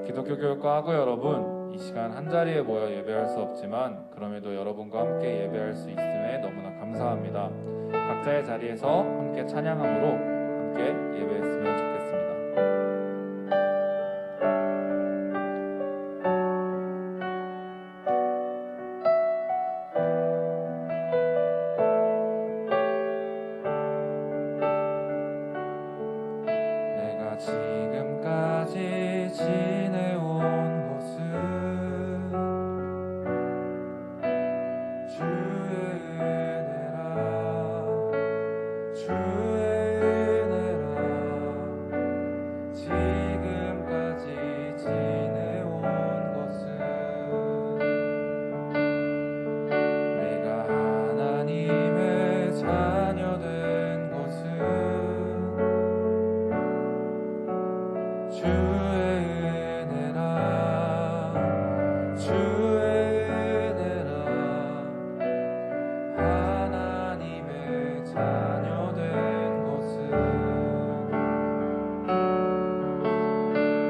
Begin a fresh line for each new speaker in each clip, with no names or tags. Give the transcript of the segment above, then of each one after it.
기독교 교육과학우 여러분, 이 시간 한자리에 모여 예배할 수 없지만 그럼에도 여러분과 함께 예배할 수 있음에 너무나 감사합니다. 각자의 자리에서 함께 찬양함으로 함께 예배했으면 좋겠습니다. 지금까지 지내온 것은 주의 은혜라 주의 은혜라 지금까지 지내온 것은 내가 하나님의 자녀 된 것은 주의 은혜라 주의 은혜라 하나님의 자녀 된 것은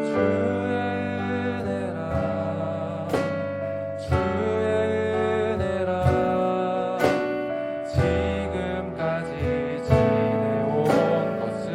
주의 은혜라 주의 은혜라 지금까지 지내온 것은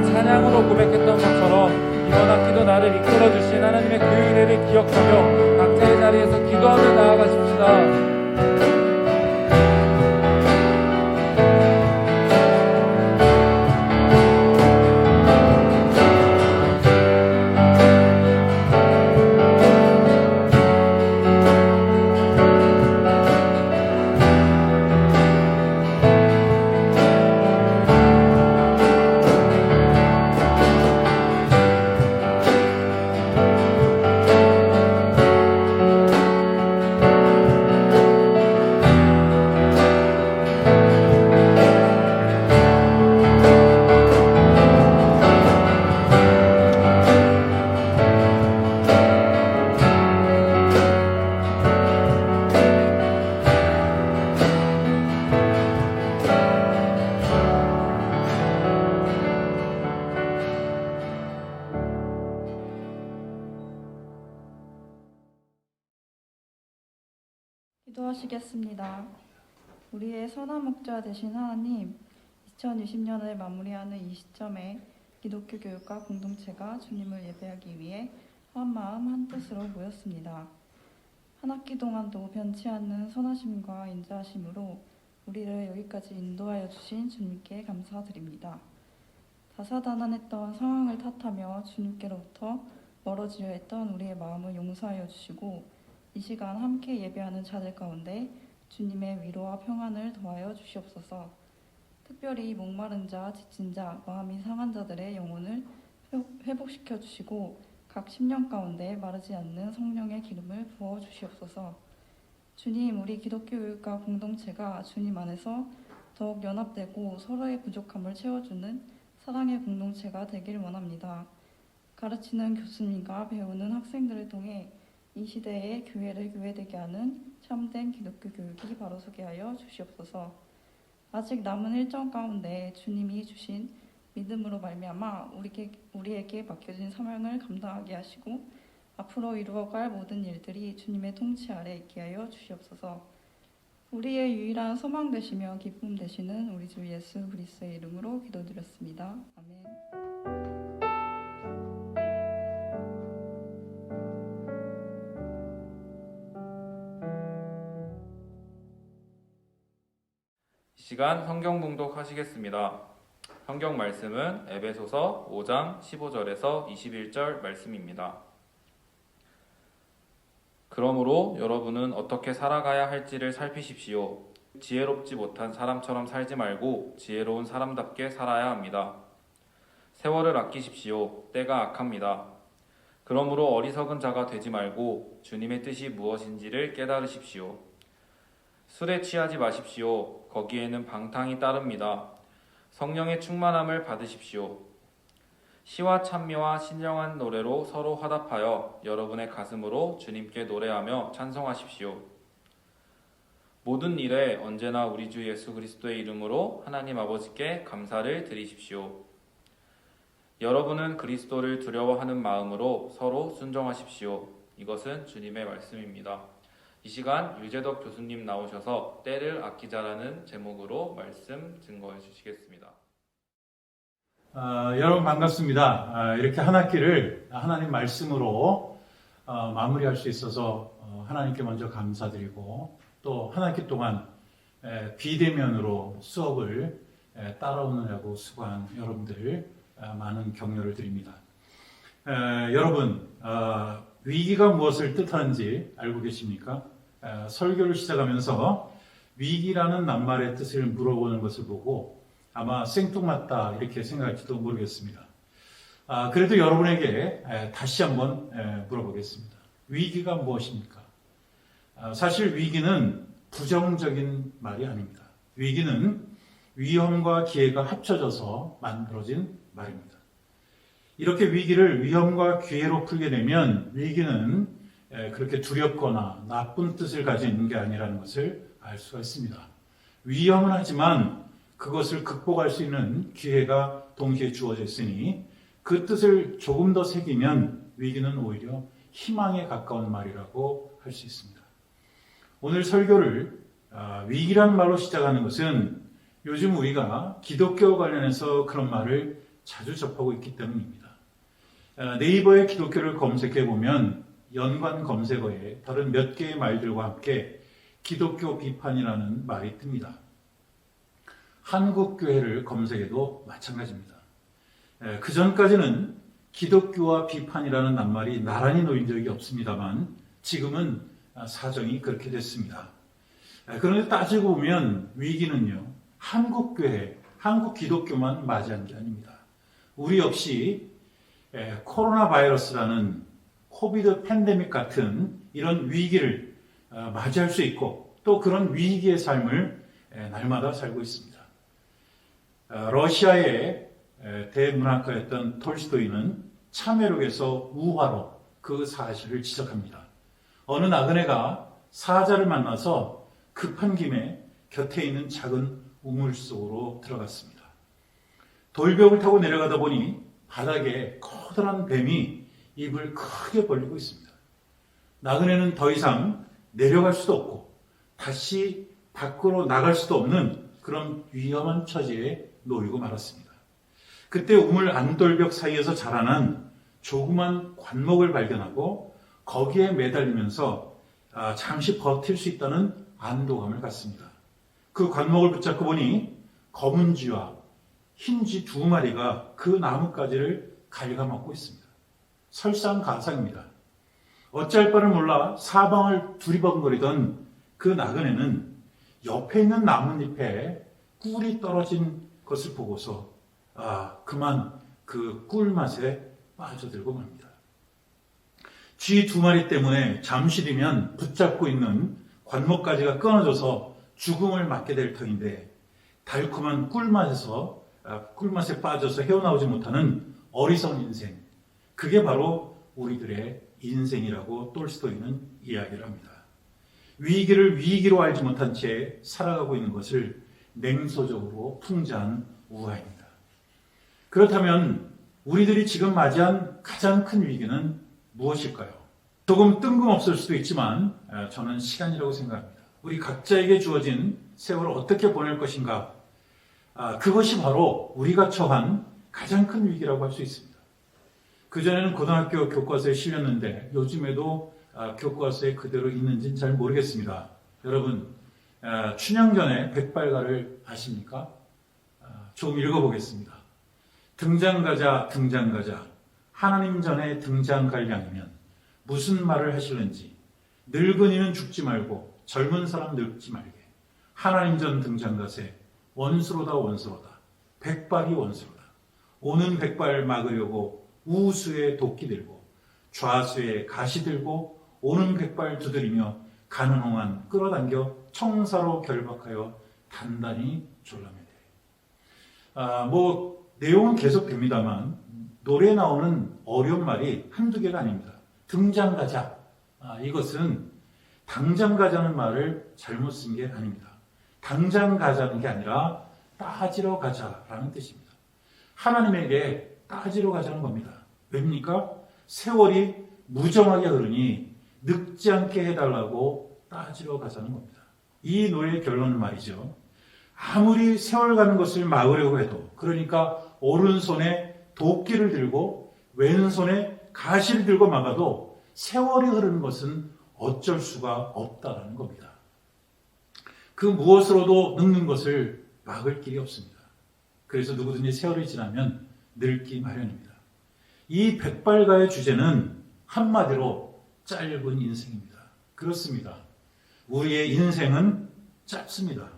찬양으로 고백했던 것처럼 이번 학기도 나를 이끌어주신 하나님의 그 은혜를 기억하며 각자의 자리에서 기도하며 나아가십시다.
기도하시겠습니다. 우리의 선한 목자 되신 하나님, 2020년을 마무리하는 이 시점에 기독교 교육과 공동체가 주님을 예배하기 위해 한마음 한뜻으로 모였습니다. 한 학기 동안도 변치 않는 선하심과 인자하심으로 우리를 여기까지 인도하여 주신 주님께 감사드립니다. 다사다난했던 상황을 탓하며 주님께로부터 멀어지려 했던 우리의 마음을 용서하여 주시고 이 시간 함께 예배하는 자들 가운데 주님의 위로와 평안을 더하여 주시옵소서. 특별히 목마른 자, 지친 자, 마음이 상한 자들의 영혼을 회복시켜 주시고 각 심령 가운데 마르지 않는 성령의 기름을 부어 주시옵소서. 주님, 우리 기독교 교육과 공동체가 주님 안에서 더욱 연합되고 서로의 부족함을 채워주는 사랑의 공동체가 되길 원합니다. 가르치는 교수님과 배우는 학생들을 통해 이 시대의 교회를 교회되게 하는 참된 기독교 교육이 바로 서게 하여 주시옵소서. 아직 남은 일정 가운데 주님이 주신 믿음으로 말미암아 우리에게 맡겨진 사명을 감당하게 하시고 앞으로 이루어갈 모든 일들이 주님의 통치 아래 있게 하여 주시옵소서. 우리의 유일한 소망 되시며 기쁨 되시는 우리 주 예수 그리스도의 이름으로 기도드렸습니다. 아멘.
이 시간 성경 봉독하시겠습니다. 성경 말씀은 에베소서 5장 15절에서 21절 말씀입니다. 그러므로 여러분은 어떻게 살아가야 할지를 살피십시오. 지혜롭지 못한 사람처럼 살지 말고 지혜로운 사람답게 살아야 합니다. 세월을 아끼십시오. 때가 악합니다. 그러므로 어리석은 자가 되지 말고 주님의 뜻이 무엇인지를 깨달으십시오. 술에 취하지 마십시오. 거기에는 방탕이 따릅니다. 성령의 충만함을 받으십시오. 시와 찬미와 신령한 노래로 서로 화답하여 여러분의 가슴으로 주님께 노래하며 찬송하십시오. 모든 일에 언제나 우리 주 예수 그리스도의 이름으로 하나님 아버지께 감사를 드리십시오. 여러분은 그리스도를 두려워하는 마음으로 서로 순종하십시오. 이것은 주님의 말씀입니다. 이 시간 유재덕 교수님 나오셔서 때를 아끼자라는 제목으로 말씀 증거해 주시겠습니다.
여러분 반갑습니다. 이렇게 한 학기를 하나님 말씀으로 마무리할 수 있어서 하나님께 먼저 감사드리고 또 한 학기 동안 비대면으로 수업을 따라오느라고 수고한 여러분들 많은 격려를 드립니다. 여러분 위기가 무엇을 뜻하는지 알고 계십니까? 설교를 시작하면서 위기라는 낱말의 뜻을 물어보는 것을 보고 아마 생뚱맞다 이렇게 생각할지도 모르겠습니다. 그래도 여러분에게 다시 한번 물어보겠습니다. 위기가 무엇입니까? 사실 위기는 부정적인 말이 아닙니다. 위기는 위험과 기회가 합쳐져서 만들어진 말입니다. 이렇게 위기를 위험과 기회로 풀게 되면 위기는 그렇게 두렵거나 나쁜 뜻을 가진 게 아니라는 것을 알 수가 있습니다. 위험은 하지만 그것을 극복할 수 있는 기회가 동시에 주어져 있으니 그 뜻을 조금 더 새기면 위기는 오히려 희망에 가까운 말이라고 할 수 있습니다. 오늘 설교를 위기라는 말로 시작하는 것은 요즘 우리가 기독교 관련해서 그런 말을 자주 접하고 있기 때문입니다. 네이버에 기독교를 검색해 보면 연관 검색어에 다른 몇 개의 말들과 함께 기독교 비판이라는 말이 뜹니다. 한국교회를 검색해도 마찬가지입니다. 그 전까지는 기독교와 비판이라는 낱말이 나란히 놓인 적이 없습니다만 지금은 사정이 그렇게 됐습니다. 그런데 따지고 보면 위기는요, 한국교회, 한국 기독교만 맞이한 게 아닙니다. 우리 역시 코로나 바이러스라는 코비드 팬데믹 같은 이런 위기를 맞이할 수 있고 또 그런 위기의 삶을 날마다 살고 있습니다. 러시아의 대문학가였던 톨스토이는 참회록에서 우화로 그 사실을 지적합니다. 어느 나그네가 사자를 만나서 급한 김에 곁에 있는 작은 우물 속으로 들어갔습니다. 돌벽을 타고 내려가다 보니 바닥에 커다란 뱀이 입을 크게 벌리고 있습니다. 나그네는 더 이상 내려갈 수도 없고 다시 밖으로 나갈 수도 없는 그런 위험한 처지에 놓이고 말았습니다. 그때 우물 안돌벽 사이에서 자라난 조그만 관목을 발견하고 거기에 매달리면서 잠시 버틸 수 있다는 안도감을 갖습니다. 그 관목을 붙잡고 보니 검은 쥐와 흰 쥐 두 마리가 그 나뭇가지를 갉아먹고 있습니다. 설상가상입니다. 어찌할 바를 몰라 사방을 두리번거리던 그 나그네는 옆에 있는 나뭇잎에 꿀이 떨어진 것을 보고서 그만 그 꿀맛에 빠져들고 맙니다. 쥐 두 마리 때문에 잠시 뒤면 붙잡고 있는 관목가지가 끊어져서 죽음을 맞게 될 터인데 달콤한 꿀맛에 빠져서 헤어나오지 못하는 어리석은 인생, 그게 바로 우리들의 인생이라고 톨스토이는 이야기를 합니다. 위기를 위기로 알지 못한 채 살아가고 있는 것을 냉소적으로 풍자한 우화입니다. 그렇다면 우리들이 지금 맞이한 가장 큰 위기는 무엇일까요? 조금 뜬금없을 수도 있지만 저는 시간이라고 생각합니다. 우리 각자에게 주어진 세월을 어떻게 보낼 것인가, 그것이 바로 우리가 처한 가장 큰 위기라고 할 수 있습니다. 그전에는 고등학교 교과서에 실렸는데 요즘에도 교과서에 그대로 있는지는 잘 모르겠습니다. 여러분, 춘향전의 백발가를 아십니까? 조금 읽어보겠습니다. 등장가자 등장가자 하나님 전에 등장갈 양이면 무슨 말을 하실는지 늙은이는 죽지 말고 젊은 사람 늙지 말게 하나님 전 등장가세 원수로다 원수로다 백발이 원수로다 오는 백발 막으려고 우수에 도끼 들고 좌수에 가시 들고 오는 백발 두드리며 가는 홍한 끌어당겨 청사로 결박하여 단단히 졸라매되. 내용은 계속됩니다만 노래에 나오는 어려운 말이 한두 개가 아닙니다. 등장 가자. 이것은 당장 가자는 말을 잘못 쓴 게 아닙니다. 당장 가자는 게 아니라 따지러 가자라는 뜻입니다. 하나님에게 따지러 가자는 겁니다. 왜입니까? 세월이 무정하게 흐르니 늙지 않게 해달라고 따지러 가자는 겁니다. 이 노래의 결론은 말이죠. 아무리 세월 가는 것을 막으려고 해도, 그러니까 오른손에 도끼를 들고 왼손에 가시를 들고 막아도 세월이 흐르는 것은 어쩔 수가 없다라는 겁니다. 그 무엇으로도 늙는 것을 막을 길이 없습니다. 그래서 누구든지 세월이 지나면 늙기 마련입니다. 이 백발가의 주제는 한마디로 짧은 인생입니다. 그렇습니다. 우리의 인생은 짧습니다.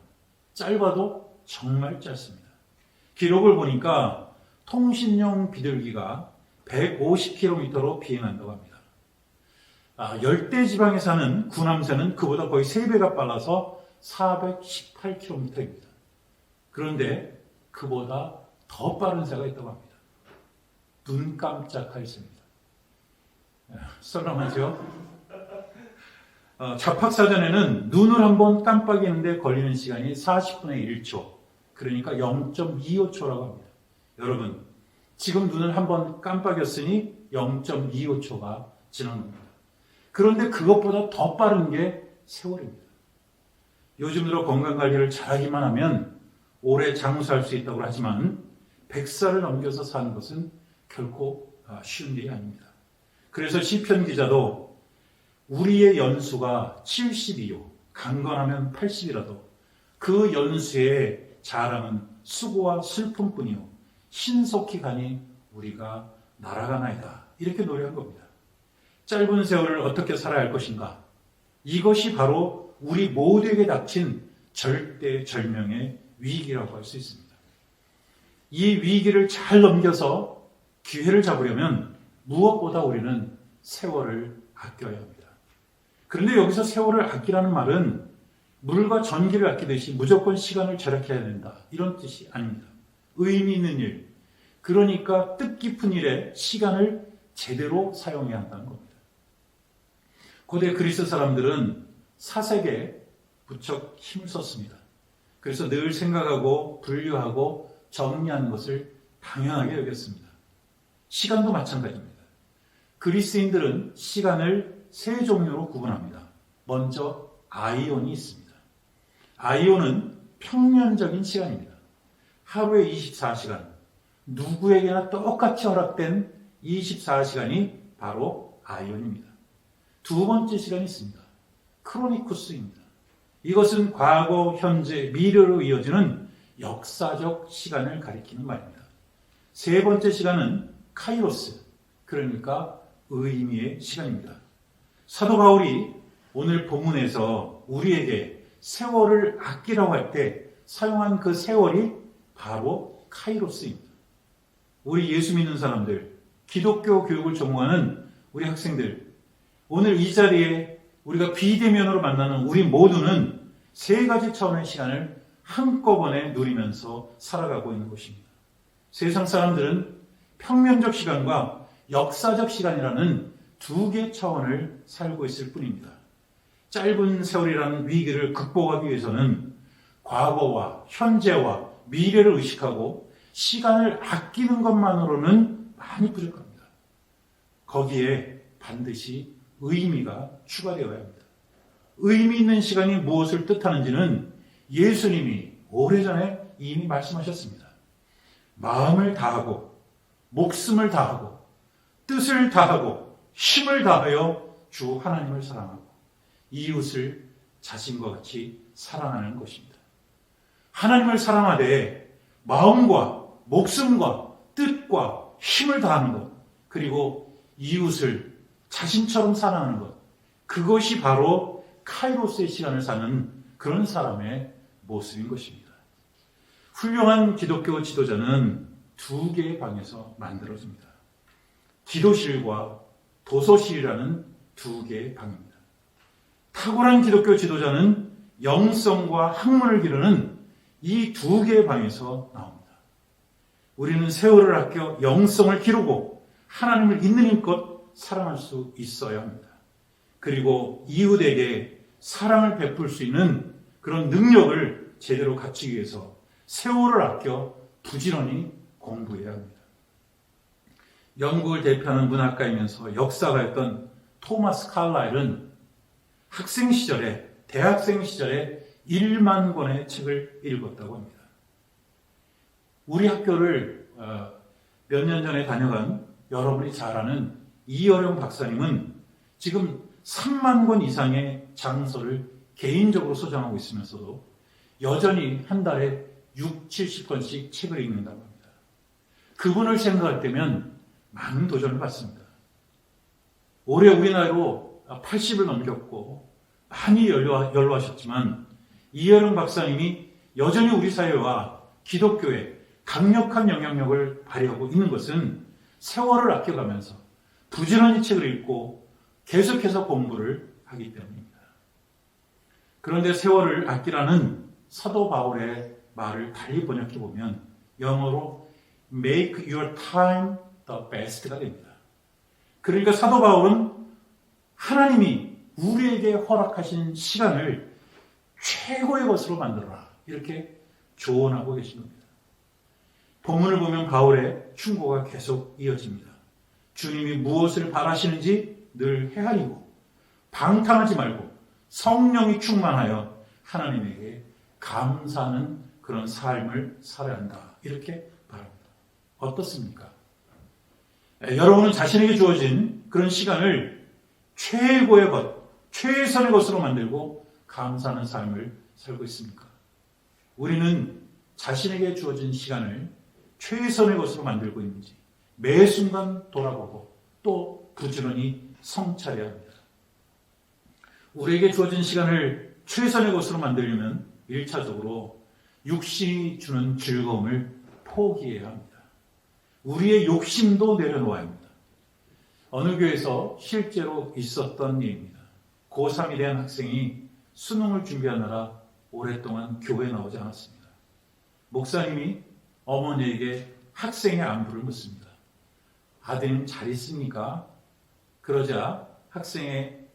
짧아도 정말 짧습니다. 기록을 보니까 통신용 비둘기가 150km로 비행한다고 합니다. 열대지방에 사는 구남새는 그보다 거의 3배가 빨라서 418km입니다. 그런데 그보다 더 빠른 새가 있다고 합니다. 눈 깜짝할 새입니다. 썰렁하죠? 잡학사전에는 눈을 한번 깜빡이는데 걸리는 시간이 40분의 1초, 그러니까 0.25초라고 합니다. 여러분, 지금 눈을 한번 깜빡였으니 0.25초가 지난 겁니다. 그런데 그것보다 더 빠른 게 세월입니다. 요즘 들어 건강관리를 잘하기만 하면 오래 장수할 수 있다고 하지만 100살을 넘겨서 사는 것은 결코 쉬운 일이 아닙니다. 그래서 시편 기자도 우리의 연수가 72요, 강건하면 80이라도 그 연수의 자랑은 수고와 슬픔뿐이요 신속히 가니 우리가 날아가나이다, 이렇게 노래한 겁니다. 짧은 세월을 어떻게 살아야 할 것인가, 이것이 바로 우리 모두에게 닥친 절대절명의 위기라고 할 수 있습니다. 이 위기를 잘 넘겨서 기회를 잡으려면 무엇보다 우리는 세월을 아껴야 합니다. 그런데 여기서 세월을 아끼라는 말은 물과 전기를 아끼듯이 무조건 시간을 절약해야 된다, 이런 뜻이 아닙니다. 의미 있는 일, 그러니까 뜻깊은 일에 시간을 제대로 사용해야 한다는 겁니다. 고대 그리스 사람들은 사색에 무척 힘을 썼습니다. 그래서 늘 생각하고 분류하고 정리하는 것을 당연하게 여겼습니다. 시간도 마찬가지입니다. 그리스인들은 시간을 세 종류로 구분합니다. 먼저 아이온이 있습니다. 아이오는 평면적인 시간입니다. 하루에 24시간, 누구에게나 똑같이 허락된 24시간이 바로 아이온입니다. 두 번째 시간이 있습니다. 크로니쿠스입니다. 이것은 과거, 현재, 미래로 이어지는 역사적 시간을 가리키는 말입니다. 세 번째 시간은 카이로스, 그러니까 의미의 시간입니다. 사도 바울이 오늘 본문에서 우리에게 세월을 아끼라고 할 때 사용한 그 세월이 바로 카이로스입니다. 우리 예수 믿는 사람들, 기독교 교육을 전공하는 우리 학생들, 오늘 이 자리에 우리가 비대면으로 만나는 우리 모두는 세 가지 차원의 시간을 한꺼번에 누리면서 살아가고 있는 것입니다. 세상 사람들은 평면적 시간과 역사적 시간이라는 두 개의 차원을 살고 있을 뿐입니다. 짧은 세월이라는 위기를 극복하기 위해서는 과거와 현재와 미래를 의식하고 시간을 아끼는 것만으로는 많이 부족합니다. 거기에 반드시 의미가 추가되어야 합니다. 의미 있는 시간이 무엇을 뜻하는지는 예수님이 오래전에 이미 말씀하셨습니다. 마음을 다하고 목숨을 다하고 뜻을 다하고 힘을 다하여 주 하나님을 사랑하고 이웃을 자신과 같이 사랑하는 것입니다. 하나님을 사랑하되 마음과 목숨과 뜻과 힘을 다하는 것, 그리고 이웃을 자신처럼 사랑하는 것, 그것이 바로 카이로스의 시간을 사는 그런 사람의 모습인 것입니다. 훌륭한 기독교 지도자는 두 개의 방에서 만들어집니다. 기도실과 도서실이라는 두 개의 방입니다. 탁월한 기독교 지도자는 영성과 학문을 기르는 이 두 개의 방에서 나옵니다. 우리는 세월을 아껴 영성을 기르고 하나님을 있는 힘껏 사랑할 수 있어야 합니다. 그리고 이웃에게 사랑을 베풀 수 있는 그런 능력을 제대로 갖추기 위해서 세월을 아껴 부지런히 공부해야 합니다. 영국을 대표하는 문학가이면서 역사가였던 토마스 칼라일은 학생 시절에, 대학생 시절에 1만 권의 책을 읽었다고 합니다. 우리 학교를 몇 년 전에 다녀간 여러분이 잘 아는 이어령 박사님은 지금 3만 권 이상의 장서를 개인적으로 소장하고 있으면서도 여전히 한 달에 6, 70권씩 책을 읽는다고 합니다. 그분을 생각할 때면 많은 도전을 받습니다. 올해 우리 나이로 80을 넘겼고 많이 연로하셨지만 이여령 박사님이 여전히 우리 사회와 기독교에 강력한 영향력을 발휘하고 있는 것은 세월을 아껴가면서 부지런히 책을 읽고 계속해서 공부를 하기 때문입니다. 그런데 세월을 아끼라는 사도 바울의 말을 달리 번역해 보면 영어로 make your time the best가 됩니다. 그러니까 사도 바울은 하나님이 우리에게 허락하신 시간을 최고의 것으로 만들어라, 이렇게 조언하고 계신 겁니다. 본문을 보면 바울의 충고가 계속 이어집니다. 주님이 무엇을 바라시는지 늘 헤아리고 방탕하지 말고 성령이 충만하여 하나님에게 감사하는 그런 삶을 살아야 한다, 이렇게 말합니다. 어떻습니까? 여러분은 자신에게 주어진 그런 시간을 최고의 것, 최선의 것으로 만들고 감사하는 삶을 살고 있습니까? 우리는 자신에게 주어진 시간을 최선의 것으로 만들고 있는지 매 순간 돌아보고 또 부지런히 성찰해야 합니다. 우리에게 주어진 시간을 최선의 것으로 만들려면 1차적으로 육신이 주는 즐거움을 포기해야 합니다. 우리의 욕심도 내려놓아야 합니다. 어느 교회에서 실제로 있었던 일입니다. 고3이 된 학생이 수능을 준비하느라 오랫동안 교회에 나오지 않았습니다. 목사님이 어머니에게 학생의 안부를 묻습니다. 아드님 잘 있습니까? 그러자 학생의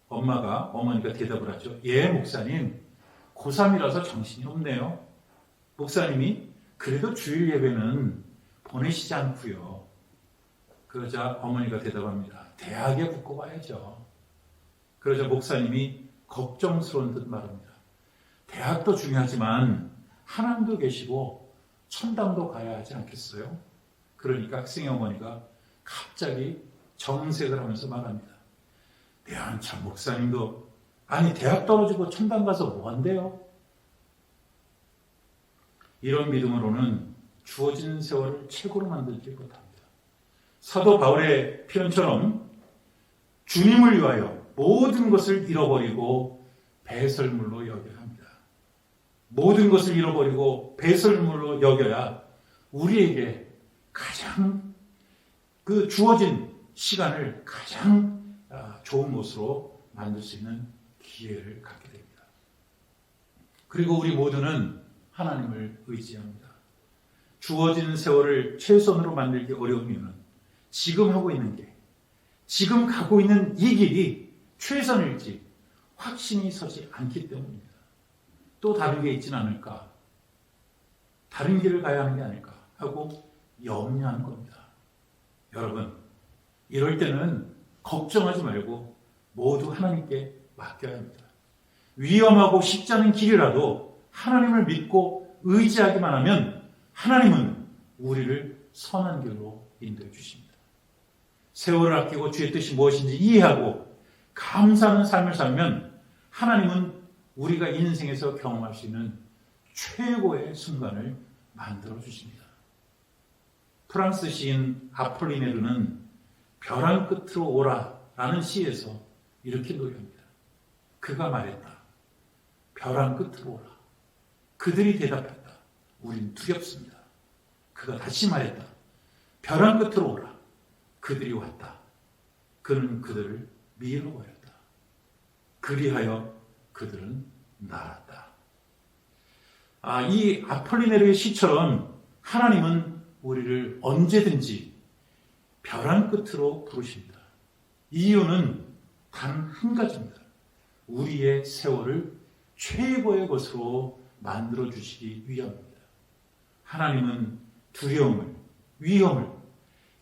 어머니가 대답을 하죠. 예, 목사님. 고3이라서 정신이 없네요. 목사님이 그래도 주일 예배는 보내시지 않고요. 그러자 어머니가 대답합니다. 대학에 붙고 가야죠. 그러자 목사님이 걱정스러운 듯 말합니다. 대학도 중요하지만 하나님도 계시고 천당도 가야 하지 않겠어요? 그러니까 학생의 어머니가 갑자기 정색을 하면서 말합니다. 참 목사님도 아니 대학 떨어지고 천당 가서 뭐 한대요? 이런 믿음으로는 주어진 세월을 최고로 만들지 못합니다. 사도 바울의 표현처럼 주님을 위하여 모든 것을 잃어버리고 배설물로 여겨야 합니다. 모든 것을 잃어버리고 배설물로 여겨야 우리에게 가장 그 주어진 시간을 가장 좋은 것으로 만들 수 있는 기회를 갖게 됩니다. 그리고 우리 모두는 하나님을 의지합니다. 주어진 세월을 최선으로 만들기 어려운 이유는 지금 하고 있는 게, 지금 가고 있는 이 길이 최선일지 확신이 서지 않기 때문입니다. 또 다른 게 있지는 않을까, 다른 길을 가야 하는 게 아닐까 하고 염려하는 겁니다. 여러분, 이럴 때는 걱정하지 말고 모두 하나님께 맡겨야 합니다. 위험하고 쉽지 않은 길이라도 하나님을 믿고 의지하기만 하면 하나님은 우리를 선한 길로 인도해 주십니다. 세월을 아끼고 주의 뜻이 무엇인지 이해하고 감사하는 삶을 살면 하나님은 우리가 인생에서 경험할 수 있는 최고의 순간을 만들어 주십니다. 프랑스 시인 아폴리네르는 벼랑 끝으로 오라라는 시에서 이렇게 노래합니다. 그가 말했다. 벼랑 끝으로 오라. 그들이 대답했다. 우린 두렵습니다. 그가 다시 말했다. 벼랑 끝으로 오라. 그들이 왔다. 그는 그들을 밀어버렸다. 그리하여 그들은 날았다. 이 아폴리네르의 시처럼 하나님은 우리를 언제든지 벼랑 끝으로 부르십니다. 이유는 단 한 가지입니다. 우리의 세월을 최고의 것으로 만들어 주시기 위함입니다. 하나님은 두려움을, 위험을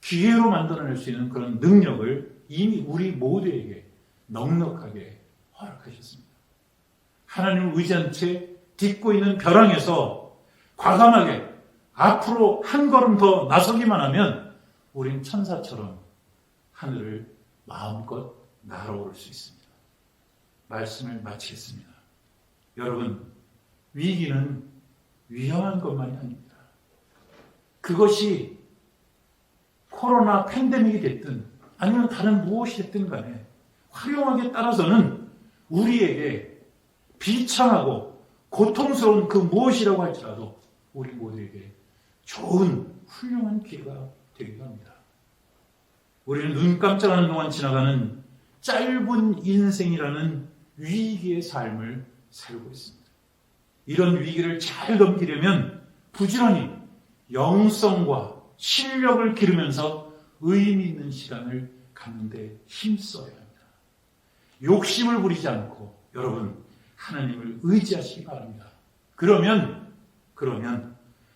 기회로 만들어낼 수 있는 그런 능력을 이미 우리 모두에게 넉넉하게 허락하셨습니다. 하나님을 의지한 채 딛고 있는 벼랑에서 과감하게 앞으로 한 걸음 더 나서기만 하면 우린 천사처럼 하늘을 마음껏 날아오를 수 있습니다. 말씀을 마치겠습니다. 여러분, 위기는 위험한 것만이 아닙니다. 그것이 코로나 팬데믹이 됐든 아니면 다른 무엇이 됐든 간에 활용하기에 따라서는 우리에게 비참하고 고통스러운 그 무엇이라고 할지라도 우리 모두에게 좋은 훌륭한 기회가 되기도 합니다. 우리는 눈 깜짝하는 동안 지나가는 짧은 인생이라는 위기의 삶을 살고 있습니다. 이런 위기를 잘 넘기려면 부지런히 영성과 실력을 기르면서 의미 있는 시간을 갖는 데 힘써야 합니다. 욕심을 부리지 않고 여러분 하나님을 의지하시기 바랍니다. 그러면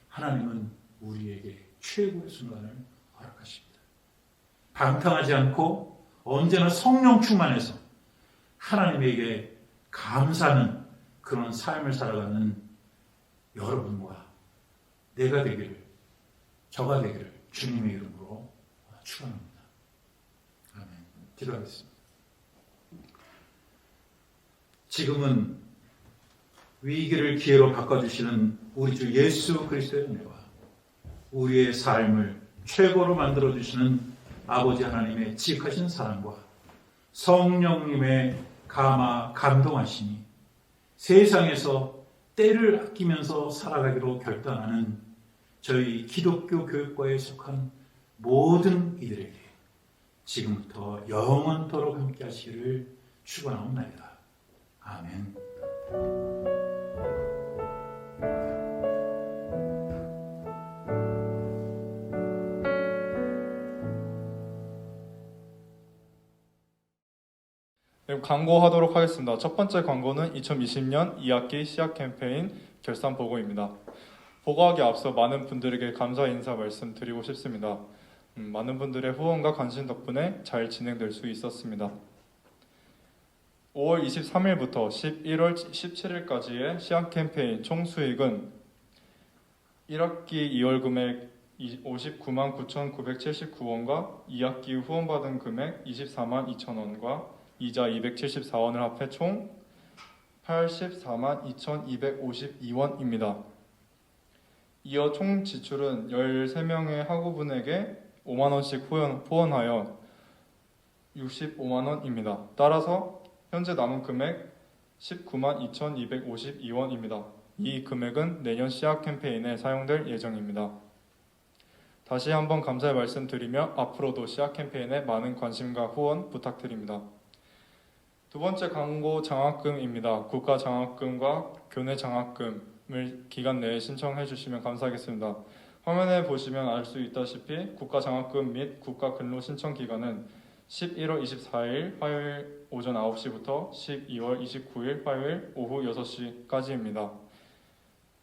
하나님은 우리에게 최고의 순간을 허락하십니다. 방탕하지 않고 언제나 성령 충만해서 하나님에게 감사하는 그런 삶을 살아가는 여러분과 내가 되기를, 저가 되기를 주님의 이름으로 축원합니다. 아멘. 기도하겠습니다. 지금은 위기를 기회로 바꿔주시는 우리 주 예수 그리스도의 은혜와 우리의 삶을 최고로 만들어주시는 아버지 하나님의 지극하신 사랑과 성령님의 감동하심이 세상에서 때를 아끼면서 살아가기로 결단하는 저희 기독교 교육과에 속한 모든 이들에게 지금부터 영원토록 함께 하시기를 축원하옵나이다. 아멘.
네, 광고하도록 하겠습니다. 첫 번째 광고는 2020년 2학기 시학 캠페인 결산 보고입니다. 보고하기 앞서 많은 분들에게 감사 인사 말씀드리고 싶습니다. 많은 분들의 후원과 관심 덕분에 잘 진행될 수 있었습니다.
5월 23일부터 11월 17일까지의 시학 캠페인 총 수익은 1학기 2월 금액 59만 9,979원과 2학기 후원받은 금액 24만 2천원과 이자 274원을 합해 총 84만 2,252원입니다. 이어 총 지출은 13명의 학우분에게 5만원씩 후원하여 65만원입니다. 따라서 현재 남은 금액 19만 2,252원입니다. 이 금액은 내년 시학 캠페인에 사용될 예정입니다. 다시 한번 감사의 말씀드리며 앞으로도 시학 캠페인에 많은 관심과 후원 부탁드립니다. 두 번째 광고 장학금입니다. 국가 장학금과 교내 장학금을 기간 내에 신청해 주시면 감사하겠습니다. 화면에 보시면 알 수 있다시피 국가 장학금 및 국가 근로 신청 기간은 11월 24일 화요일 오전 9시부터 12월 29일 화요일 오후 6시까지입니다.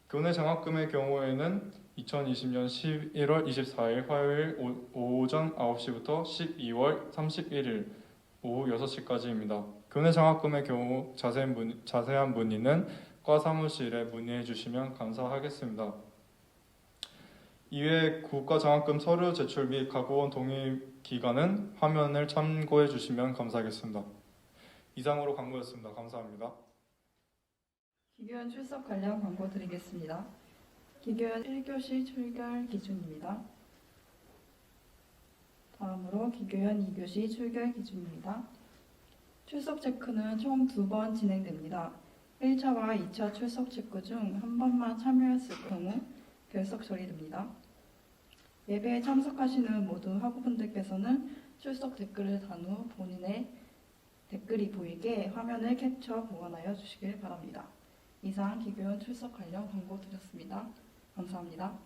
교내 장학금의 경우에는 2020년 11월 24일 화요일 오전 9시부터 12월 31일 오후 6시까지입니다. 교내 장학금의 경우 자세한 문의는 과 사무실에 문의해 주시면 감사하겠습니다. 이외 국가 장학금 서류 제출 및 가구원 동의 기간은 화면을 참고해 주시면 감사하겠습니다. 이상으로 광고였습니다. 감사합니다.
기교연 출석 관련 광고 드리겠습니다. 기교연 1교시 출결 기준입니다. 다음으로 기교연 2교시 출결 기준입니다. 출석 체크는 총 2번 진행됩니다. 1차와 2차 출석 체크 중 한 번만 참여했을 경우 결석 처리됩니다. 예배에 참석하시는 모든 학우분들께서는 출석 댓글을 단 후 본인의 댓글이 보이게 화면을 캡처 보관하여 주시길 바랍니다. 이상 기교연 출석 관련 광고 드렸습니다. 감사합니다.